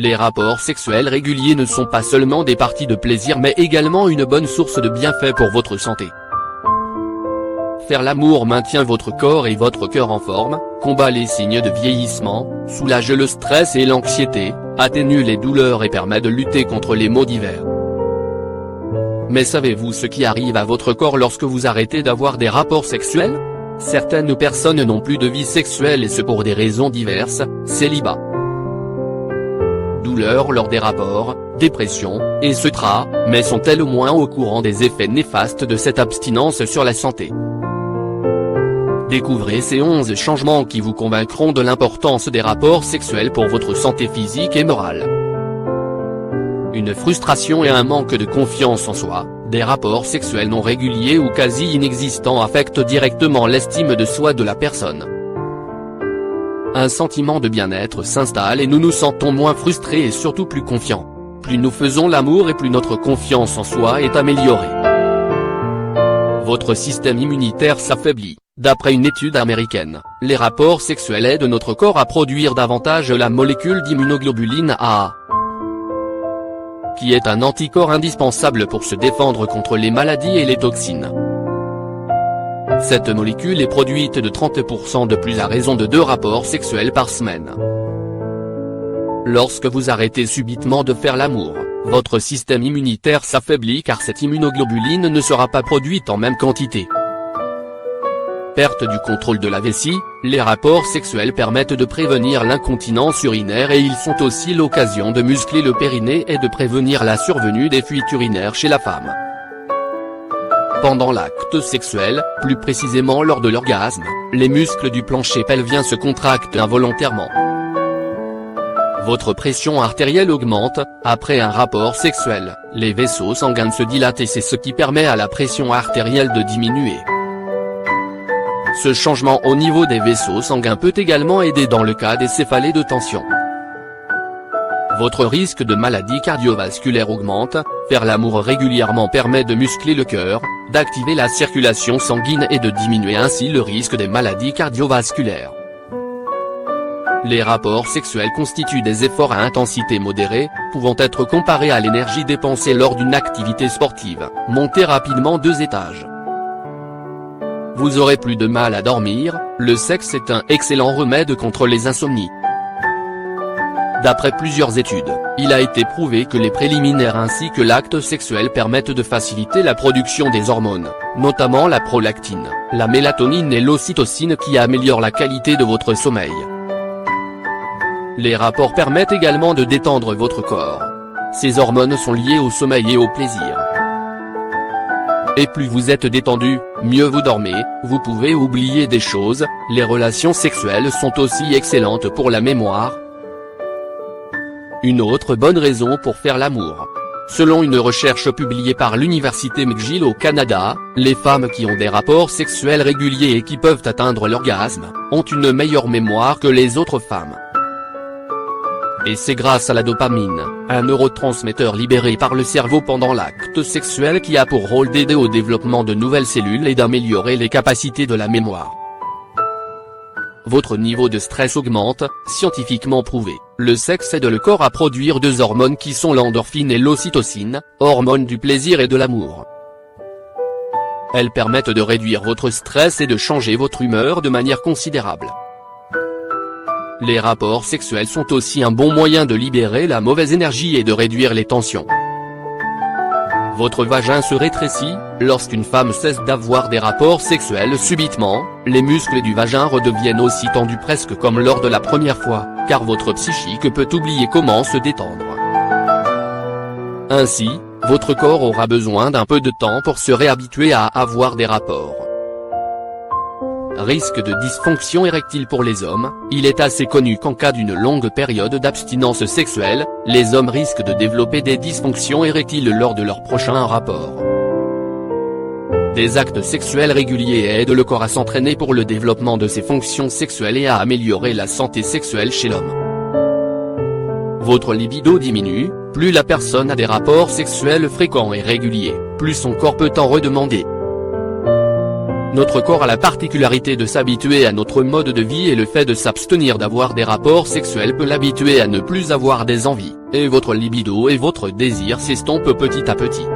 les rapports sexuels réguliers ne sont pas seulement des parties de plaisir mais également une bonne source de bienfaits pour votre santé. Faire l'amour maintient votre corps et votre cœur en forme, combat les signes de vieillissement, soulage le stress et l'anxiété, atténue les douleurs et permet de lutter contre les maux divers. Mais savez-vous ce qui arrive à votre corps lorsque vous arrêtez d'avoir des rapports sexuels? Certaines personnes n'ont plus de vie sexuelle et ce pour des raisons diverses, célibat, douleur lors des rapports, dépression, etc., mais sont-elles au moins au courant des effets néfastes de cette abstinence sur la santé? Découvrez ces 11 changements qui vous convaincront de l'importance des rapports sexuels pour votre santé physique et morale. Une frustration et un manque de confiance en soi, des rapports sexuels non réguliers ou quasi inexistants affectent directement l'estime de soi de la personne. Un sentiment de bien-être s'installe et nous nous sentons moins frustrés et surtout plus confiants. Plus nous faisons l'amour et plus notre confiance en soi est améliorée. Votre système immunitaire s'affaiblit. D'après une étude américaine, les rapports sexuels aident notre corps à produire davantage la molécule d'immunoglobuline A, qui est un anticorps indispensable pour se défendre contre les maladies et les toxines. Cette molécule est produite de 30% de plus à raison de 2 rapports sexuels par semaine. Lorsque vous arrêtez subitement de faire l'amour, votre système immunitaire s'affaiblit car cette immunoglobuline ne sera pas produite en même quantité. Perte du contrôle de la vessie, les rapports sexuels permettent de prévenir l'incontinence urinaire et ils sont aussi l'occasion de muscler le périnée et de prévenir la survenue des fuites urinaires chez la femme. Pendant l'acte sexuel, plus précisément lors de l'orgasme, les muscles du plancher pelvien se contractent involontairement. Votre pression artérielle augmente, après un rapport sexuel, les vaisseaux sanguins se dilatent et c'est ce qui permet à la pression artérielle de diminuer. Ce changement au niveau des vaisseaux sanguins peut également aider dans le cas des céphalées de tension. Votre risque de maladie cardiovasculaire augmente, faire l'amour régulièrement permet de muscler le cœur, d'activer la circulation sanguine et de diminuer ainsi le risque des maladies cardiovasculaires. Les rapports sexuels constituent des efforts à intensité modérée, pouvant être comparés à l'énergie dépensée lors d'une activité sportive, montez rapidement 2 étages. Vous aurez plus de mal à dormir, le sexe est un excellent remède contre les insomnies. D'après plusieurs études, il a été prouvé que les préliminaires ainsi que l'acte sexuel permettent de faciliter la production des hormones, notamment la prolactine, la mélatonine et l'ocytocine qui améliorent la qualité de votre sommeil. Les rapports permettent également de détendre votre corps. Ces hormones sont liées au sommeil et au plaisir. Et plus vous êtes détendu, mieux vous dormez, vous pouvez oublier des choses, les relations sexuelles sont aussi excellentes pour la mémoire. Une autre bonne raison pour faire l'amour. Selon une recherche publiée par l'université McGill au Canada, les femmes qui ont des rapports sexuels réguliers et qui peuvent atteindre l'orgasme, ont une meilleure mémoire que les autres femmes. Et c'est grâce à la dopamine, un neurotransmetteur libéré par le cerveau pendant l'acte sexuel qui a pour rôle d'aider au développement de nouvelles cellules et d'améliorer les capacités de la mémoire. Votre niveau de stress augmente, scientifiquement prouvé. Le sexe aide le corps à produire 2 hormones qui sont l'endorphine et l'ocytocine, hormones du plaisir et de l'amour. Elles permettent de réduire votre stress et de changer votre humeur de manière considérable. Les rapports sexuels sont aussi un bon moyen de libérer la mauvaise énergie et de réduire les tensions. Votre vagin se rétrécit, lorsqu'une femme cesse d'avoir des rapports sexuels subitement, les muscles du vagin redeviennent aussi tendus presque comme lors de la première fois, car votre psychique peut oublier comment se détendre. Ainsi, votre corps aura besoin d'un peu de temps pour se réhabituer à avoir des rapports. Risque de dysfonction érectile pour les hommes, il est assez connu qu'en cas d'une longue période d'abstinence sexuelle, les hommes risquent de développer des dysfonctions érectiles lors de leur prochain rapport. Des actes sexuels réguliers aident le corps à s'entraîner pour le développement de ses fonctions sexuelles et à améliorer la santé sexuelle chez l'homme. Votre libido diminue, plus la personne a des rapports sexuels fréquents et réguliers, plus son corps peut en redemander. Notre corps a la particularité de s'habituer à notre mode de vie et le fait de s'abstenir d'avoir des rapports sexuels peut l'habituer à ne plus avoir des envies, et votre libido et votre désir s'estompent petit à petit.